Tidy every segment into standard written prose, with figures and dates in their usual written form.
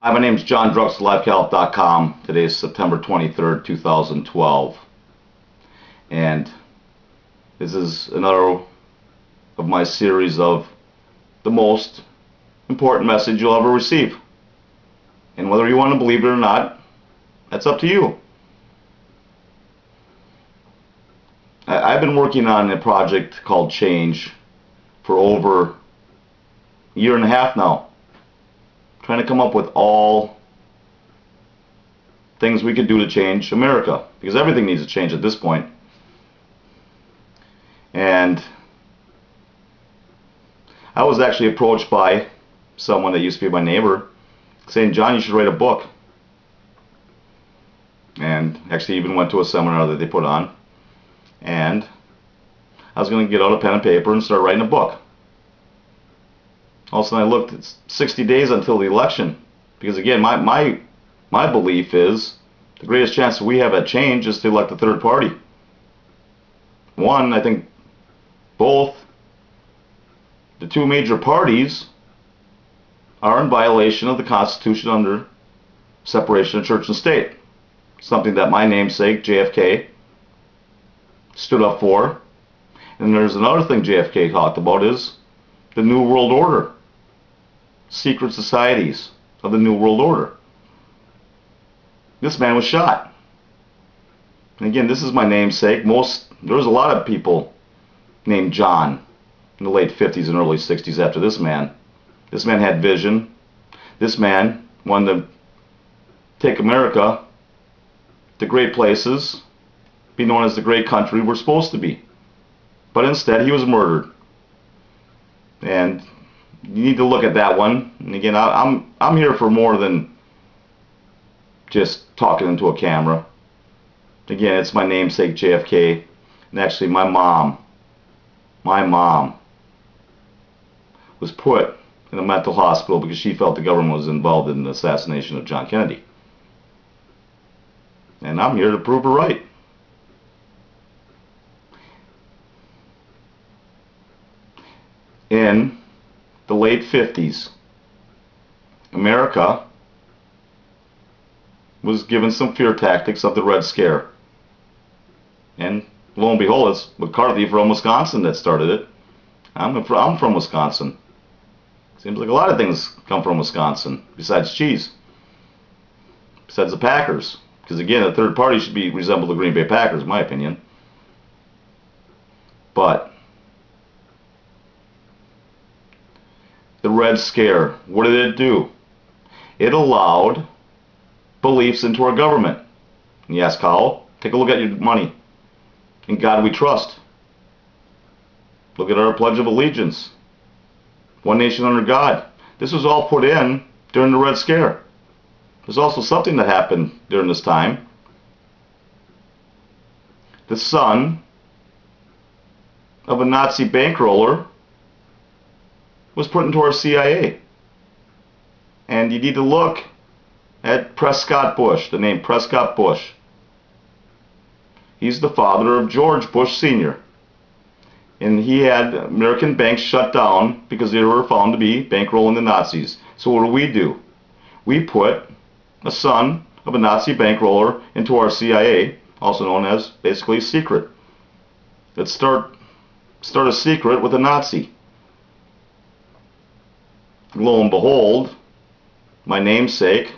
Hi, my name is John Drux, LiveCalc.com. Today is September 23rd, 2012. And this is another of my series of the most important message you'll ever receive. And whether you want to believe it or not, that's up to you. I've been working on a project called Change for over a year and a half now, trying to come up with all things we could do to change America, because everything needs to change at this point. And I was actually approached by someone that used to be my neighbor saying, John, you should write a book. And actually even went to a seminar that they put on, and I was going to get out a pen and paper and start writing a book. All of a sudden I looked, it's 60 days until the election, because again, my belief is the greatest chance we have at change is to elect a third party. One, I think both the two major parties are in violation of the Constitution under separation of church and state, something that my namesake JFK stood up for. And there's another thing JFK talked about, is the New World Order, secret societies of the New World Order. This man was shot. And again, this is my namesake. There was a lot of people named John in the late 50s and early 60s after this man. This man had vision. This man wanted to take America to great places, be known as the great country we're supposed to be. But instead, he was murdered. And you need to look at that one. And again, I'm here for more than just talking into a camera. Again, it's my namesake JFK, and actually my mom was put in a mental hospital because she felt the government was involved in the assassination of John Kennedy. And I'm here to prove her right. In the late 50s, America was given some fear tactics of the Red Scare. And lo and behold, it's McCarthy from Wisconsin that started it. I'm from Wisconsin. Seems like a lot of things come from Wisconsin, besides cheese. Besides the Packers. Because again, a third party should resemble the Green Bay Packers, in my opinion. But the Red Scare, what did it do? It allowed beliefs into our government. And you ask how? Take a look at your money. In God we trust. Look at our Pledge of Allegiance. One nation under God. This was all put in during the Red Scare. There's also something that happened during this time. The son of a Nazi bankroller was put into our CIA. And you need to look at Prescott Bush, the name Prescott Bush. He's the father of George Bush Sr. And he had American banks shut down because they were found to be bankrolling the Nazis. So what do? We put a son of a Nazi bankroller into our CIA, also known as basically secret. Let's start a secret with a Nazi. Lo and behold, my namesake,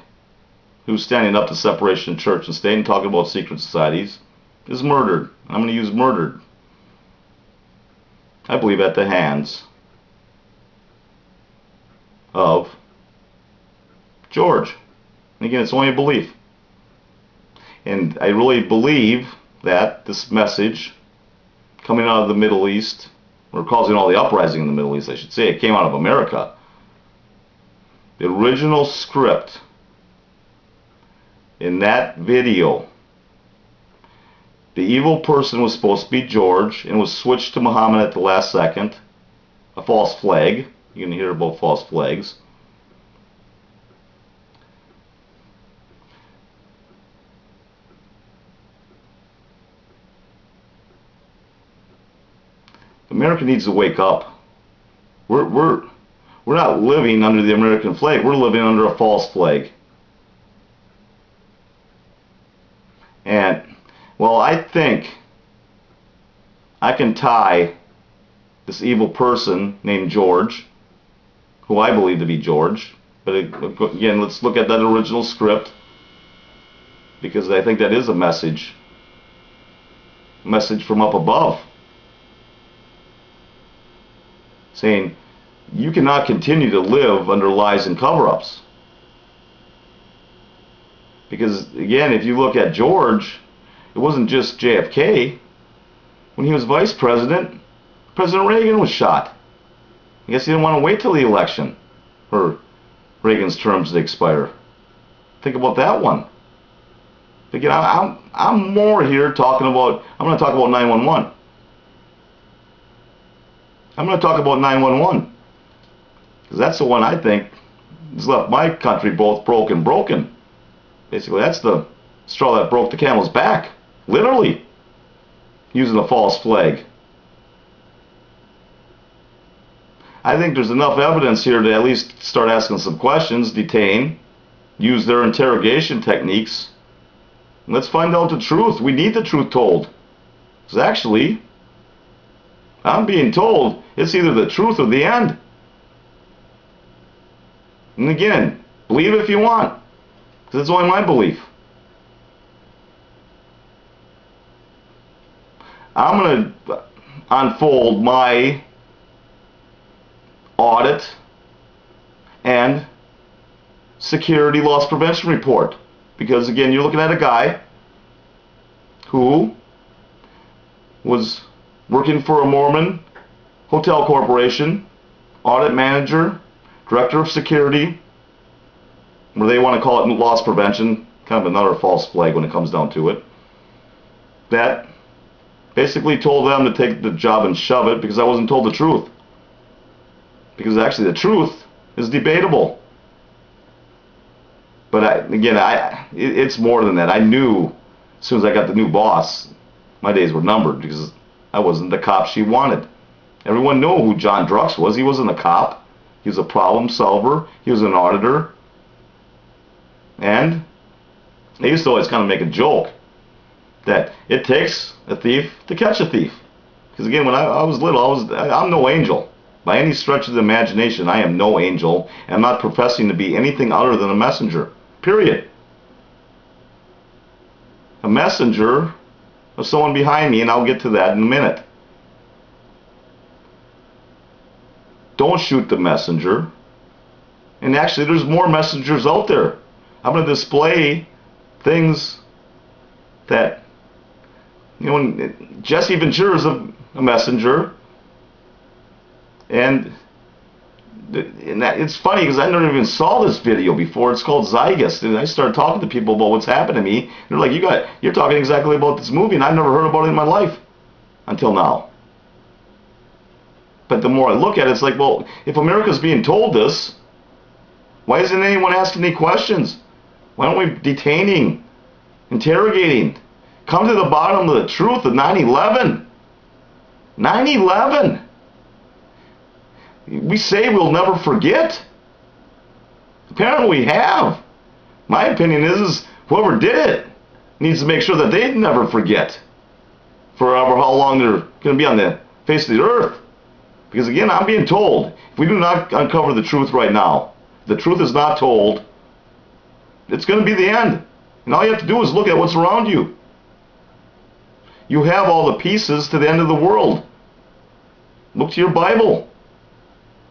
who's standing up to separation of church and state and talking about secret societies, is murdered. I'm going to use murdered, I believe, at the hands of George. And again, it's only a belief. And I really believe that this message coming out of the Middle East, or causing all the uprising in the Middle East, I should say, it came out of America. The original script in that video, the evil person was supposed to be George and was switched to Muhammad at the last second. A false flag. You can hear about false flags. America needs to wake up. We're We're not living under the American flag. We're living under a false flag. And, well, I think I can tie this evil person named George, who I believe to be George. But again, let's look at that original script, because I think that is a message from up above, saying you cannot continue to live under lies and cover-ups. Because again, if you look at George, it wasn't just JFK. When he was vice president, President Reagan was shot. I guess he didn't want to wait till the election for Reagan's terms to expire. Think about that one. Again, I'm more here talking about, I'm going to talk about 911. I'm going to talk about 911. Because that's the one I think has left my country both broken. Basically, that's the straw that broke the camel's back. Literally. Using a false flag. I think there's enough evidence here to at least start asking some questions, detain, use their interrogation techniques. Let's find out the truth. We need the truth told. Because actually, I'm being told it's either the truth or the end. And again, believe if you want. Because it's only my belief. I'm going to unfold my audit and security loss prevention report. Because again, you're looking at a guy who was working for a Mormon hotel corporation, audit manager, director of security, where they want to call it loss prevention, kind of another false flag when it comes down to it, that basically told them to take the job and shove it because I wasn't told the truth. Because actually the truth is debatable. But it's more than that. I knew as soon as I got the new boss, my days were numbered because I wasn't the cop she wanted. Everyone knew who John Drux was. He wasn't a cop. He was a problem solver. He was an auditor. And I used to always kind of make a joke that it takes a thief to catch a thief. Because again, when I was little, I'm no angel. By any stretch of the imagination, I am no angel. And I'm not professing to be anything other than a messenger. Period. A messenger of someone behind me, and I'll get to that in a minute. Don't shoot the messenger. And actually, there's more messengers out there. I'm going to display things that, Jesse Ventura is a messenger. And it's funny because I never even saw this video before. It's called Zygus, and I started talking to people about what's happened to me. They're like, you're talking exactly about this movie, and I've never heard about it in my life until now. But the more I look at it, it's like, well, if America's being told this, why isn't anyone asking any questions? Why aren't we detaining, interrogating? Come to the bottom of the truth of 9/11. 9/11. We say we'll never forget. Apparently we have. My opinion is whoever did it needs to make sure that they never forget for however how long they're going to be on the face of the earth. Because again, I'm being told, if we do not uncover the truth right now, the truth is not told, it's going to be the end. And all you have to do is look at what's around you. You have all the pieces to the end of the world. Look to your Bible.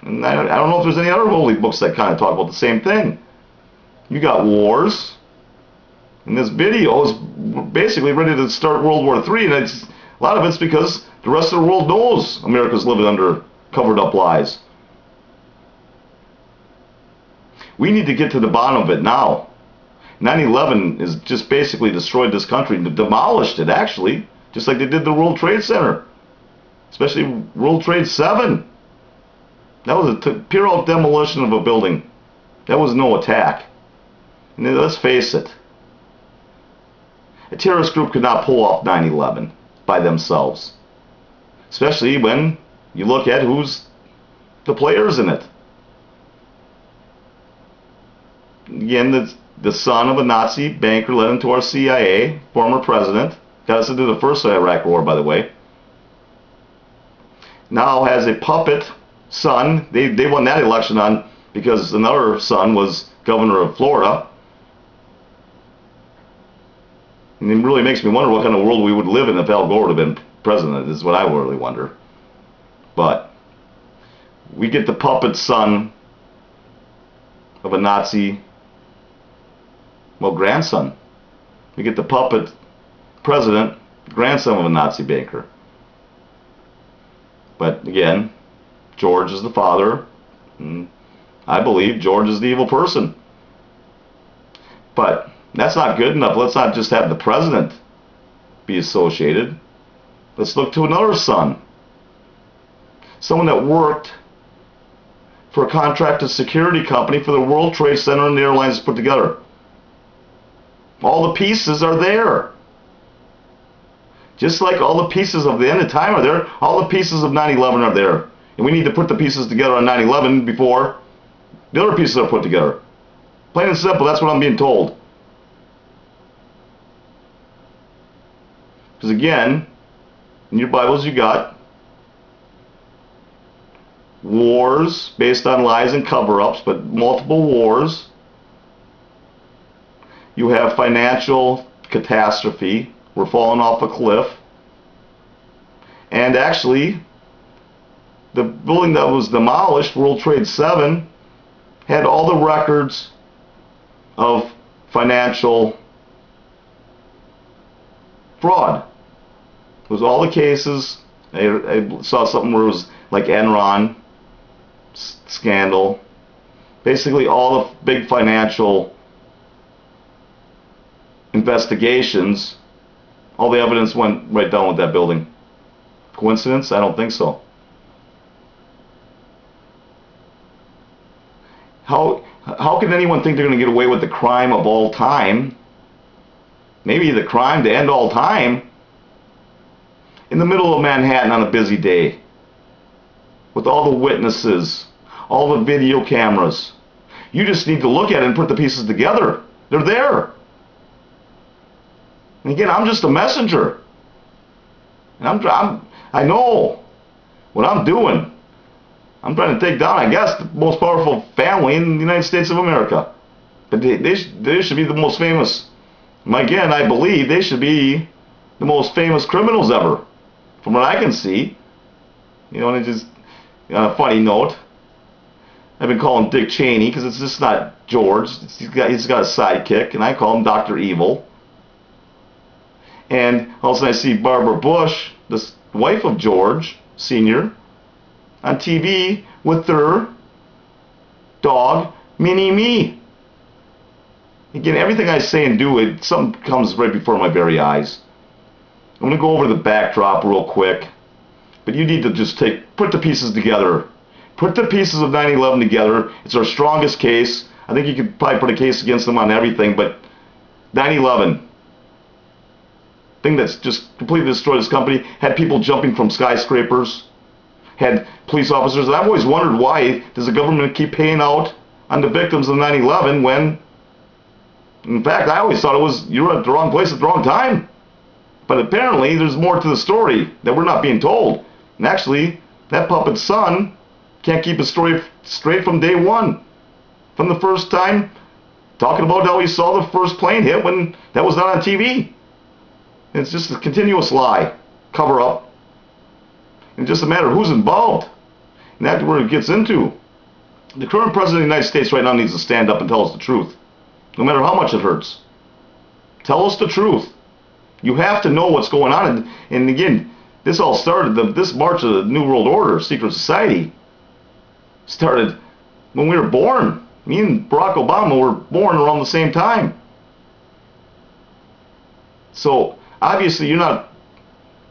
And I don't know if there's any other holy books that kind of talk about the same thing. You got wars. And this video is basically ready to start World War III. And a lot of it's because the rest of the world knows America's living under covered up lies. We need to get to the bottom of it now. 9/11 is just basically destroyed this country, demolished it actually, just like they did the World Trade Center, especially World Trade 7. That was a pure demolition of a building. That was no attack. And let's face it, a terrorist group could not pull off 9/11 by themselves, especially when you look at who's the players in it. again, the son of a Nazi banker led into our CIA, former president, got us into the first Iraq war, by the way. Now has a puppet son. They won that election on because another son was governor of Florida. And it really makes me wonder what kind of world we would live in if Al Gore would have been president. This is what I really wonder. But we get the puppet son of a Nazi, well, grandson. We get the puppet president, grandson of a Nazi banker. But again, George is the father. And I believe George is the evil person. But that's not good enough. Let's not just have the president be associated. Let's look to another son. Someone that worked for a contracted security company for the World Trade Center and the airlines put together. All the pieces are there. Just like all the pieces of the end of time are there, all the pieces of 9/11 are there. And we need to put the pieces together on 9/11 before the other pieces are put together. Plain and simple, that's what I'm being told. Because again, in your Bibles you got wars based on lies and cover-ups, but multiple wars. You have financial catastrophe. We're falling off a cliff. And actually, the building that was demolished, World Trade 7, had all the records of financial fraud. It was all the cases. I saw something where it was like Enron scandal. Basically all the big financial investigations, all the evidence went right down with that building. Coincidence? I don't think so. How can anyone think they're going to get away with the crime of all time? Maybe the crime to end all time in the middle of Manhattan on a busy day with all the witnesses, all the video cameras. You just need to look at it and put the pieces together. They're there. And again, I'm just a messenger. And I know what I'm doing. I'm trying to take down, I guess, the most powerful family in the United States of America. But they should be the most famous. Again, I believe they should be the most famous criminals ever, from what I can see. You know, and just on a funny note, I've been calling Dick Cheney because it's just not George. He's got a sidekick, and I call him Dr. Evil. And all of a sudden I see Barbara Bush, the wife of George Sr., on TV with their dog, Mini-Me. Again, everything I say and do, something comes right before my very eyes. I'm going to go over the backdrop real quick. But you need to just put the pieces together. Put the pieces of 9/11 together. It's our strongest case. I think you could probably put a case against them on everything, but 9/11, thing that's just completely destroyed this company, had people jumping from skyscrapers, had police officers. And I've always wondered, why does the government keep paying out on the victims of 9/11 when, in fact, I always thought it was you were at the wrong place at the wrong time. But apparently there's more to the story that we're not being told. And actually, that puppet son can't keep a story straight from day one. From the first time, talking about how he saw the first plane hit when that was not on TV. It's just a continuous lie, cover up. And just a matter of who's involved. And that's where it gets into. The current president of the United States right now needs to stand up and tell us the truth. No matter how much it hurts. Tell us the truth. You have to know what's going on. And again, this all started, this march of the New World Order, secret society, started when we were born. Me and Barack Obama were born around the same time. So obviously you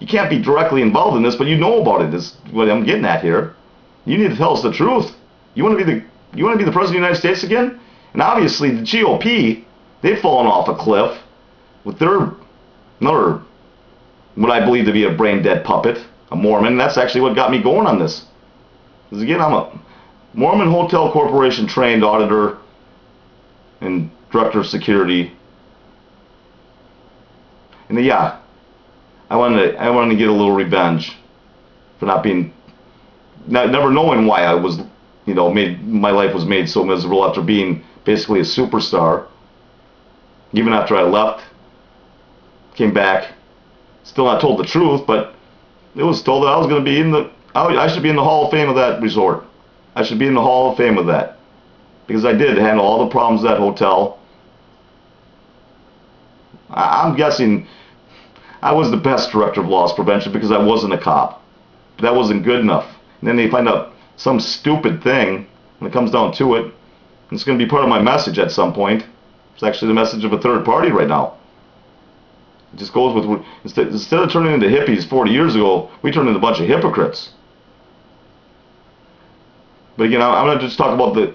can't be directly involved in this, but you know about it, is what I'm getting at here. You need to tell us the truth. You want to be the president of the United States again? And obviously the GOP, they've fallen off a cliff with another, what I believe to be a brain-dead puppet, a Mormon. That's actually what got me going on this. Because again, I'm a Mormon Hotel Corporation trained auditor, and director of security. And yeah, I wanted to get a little revenge for never knowing why I was, my life was made so miserable after being basically a superstar. Even after I left, came back, still not told the truth, but it was told that I was going to be I should be in the Hall of Fame of that resort. I should be in the Hall of Fame of that. Because I did handle all the problems of that hotel. I'm guessing I was the best director of loss prevention because I wasn't a cop. But that wasn't good enough. And then they find out some stupid thing when it comes down to it. And it's going to be part of my message at some point. It's actually the message of a third party right now. It just goes with, instead of turning into hippies 40 years ago, we turned into a bunch of hypocrites. But again, I'm going to just talk about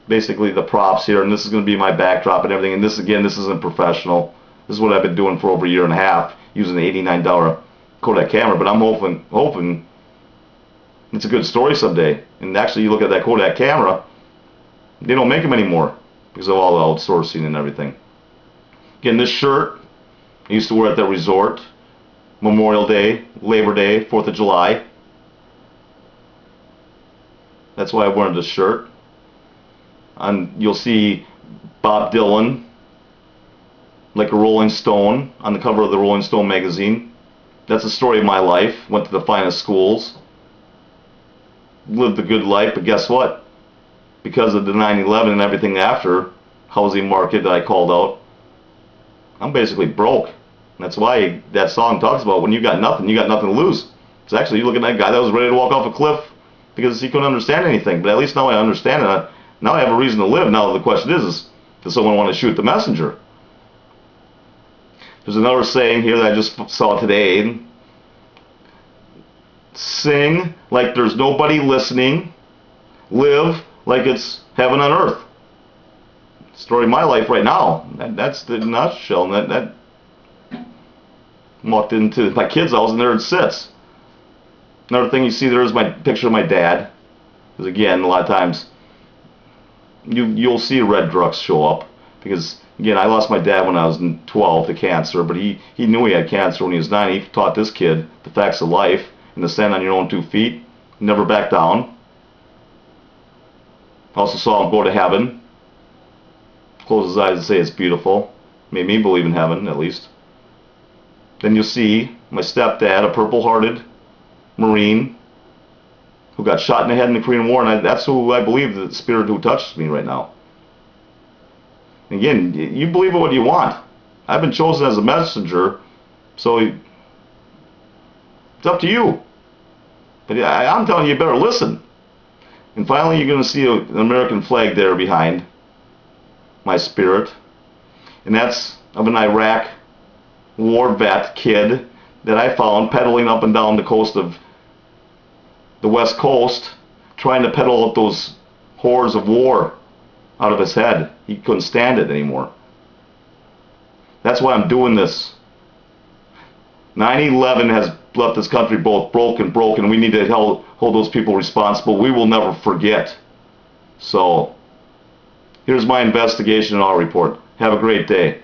basically the props here, and this is going to be my backdrop and everything. And this isn't professional. This is what I've been doing for over a year and a half, using the $89 Kodak camera. But I'm hoping it's a good story someday. And actually, you look at that Kodak camera, they don't make them anymore because of all the outsourcing and everything. Again, this shirt I used to wear at that resort, Memorial Day, Labor Day, 4th of July. That's why I wear this shirt. And you'll see Bob Dylan, like a Rolling Stone, on the cover of the Rolling Stone magazine. That's the story of my life. Went to the finest schools. Lived a good life, but guess what? Because of the 9/11 and everything after, housing market that I called out, I'm basically broke. And that's why that song talks about when you got nothing to lose. It's actually, you look at that guy that was ready to walk off a cliff because he couldn't understand anything. But at least now I understand it. Now I have a reason to live. Now the question is does someone want to shoot the messenger? There's another saying here that I just saw today. Sing like there's nobody listening. Live like it's heaven on earth. Story of my life right now. That's the nutshell. That walked into my kid's house and there it sits. Another thing you see there is my picture of my dad. Because again, a lot of times you'll see red drugs show up. Because again, I lost my dad when I was 12 to cancer, but he knew he had cancer when he was 9. He taught this kid the facts of life and to stand on your own 2 feet, never back down. Also saw him go to heaven. Close his eyes and say it's beautiful. Made me believe in heaven, at least. Then you'll see my stepdad, a purple-hearted Marine who got shot in the head in the Korean War, and that's who I believe, the spirit who touches me right now. Again, you believe in what you want. I've been chosen as a messenger, so it's up to you. But I'm telling you, you better listen. And finally, you're going to see an American flag there behind my spirit. And that's of an Iraq war vet kid that I found pedaling up and down the coast of the West Coast, trying to pedal out those horrors of war out of his head. He couldn't stand it anymore. That's why I'm doing this. 9/11 has left this country both broken. We need to hold those people responsible. We will never forget. So, here's my investigation and our report. Have a great day.